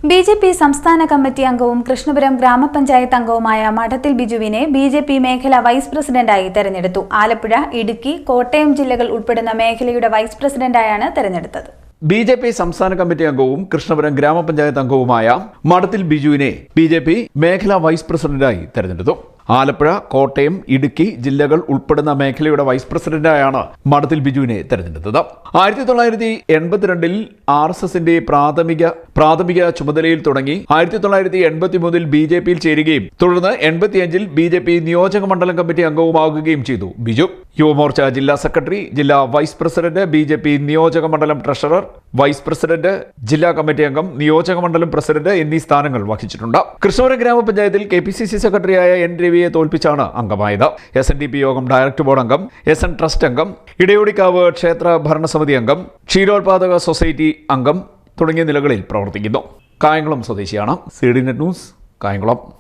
BJP സംസ്ഥാന committee അംഗവും കൃഷ്ണപുരം ഗ്രാമപഞ്ചായത്ത് അംഗവുമായ മഠത്തിൽ ബിജുവിനെ ബിജെപി മേഖലാ വൈസ് പ്രസിഡന്റായി തെരഞ്ഞെടുത്തു. ആലപ്പുഴ, ഇടുക്കി, കോട്ടയം ജില്ലകൾ ഉൾപ്പെടുന്ന മേഖലയുടെ വൈസ് പ്രസിഡന്റായാണ് തെരഞ്ഞെടുത്തത്. ബിജെപി സംസ്ഥാന കമ്മിറ്റി അംഗവും കൃഷ്ണപുരം ഗ്രാമപഞ്ചായത്ത് അംഗവുമായ മഠത്തിൽ ബിജുവിനെ ബിജെപി മേഖലാ വൈസ് പ്രസിഡന്റായി തെരഞ്ഞെടുത്തു. ആലപ്പുഴ, കോട്ടയം, ഇടുക്കി ജില്ലകൾ ഉൾപ്പെടുന്ന മേഖലയുടെ വൈസ് പ്രസിഡന്റായാണ് മഠത്തിൽ ബിജുവിനെ തെരഞ്ഞെടുത്തത്. 1982 RSSന്റെ പ്രാഥമിക ചുമതലയിൽ തുടങ്ങി 1983 ബിജെപിയിൽ ചേരുകയും തുടർന്ന് 85 ബിജെപി നിയോജക മണ്ഡലം കമ്മിറ്റി അംഗവുമാകുകയും ചെയ്തു. ബിജു യുവമോർച്ച ജില്ലാ സെക്രട്ടറി, ജില്ലാ വൈസ് പ്രസിഡന്റ്, ബിജെപി നിയോജക മണ്ഡലം ട്രഷറർ, വൈസ് പ്രസിഡന്റ്, ജില്ലാ കമ്മിറ്റി അംഗം, നിയോജക മണ്ഡലം പ്രസിഡന്റ് എന്നീ സ്ഥാനങ്ങൾ വഹിച്ചിട്ടുണ്ട്. കൃഷ്ണപുരം ഗ്രാമപഞ്ചായത്തിൽ KPCC സെക്രട്ടറിയായ N. രവിയെ തോൽപ്പിച്ചാണ് അംഗമായത്. SNDP യോഗം ഡയറക്ടർ ബോർഡ് അംഗം, SN ട്രസ്റ്റ് അംഗം, ഇടയോടിക്കാവ് ക്ഷേത്ര ഭരണസമിതി അംഗം, ക്ഷീരോത്പാദക സൊസൈറ്റി അംഗം തുടങ്ങിയ നിലകളിൽ പ്രവർത്തിക്കുന്നു. കായംകുളം സ്വദേശിയാണ്. CDNet news, Kayamkulam.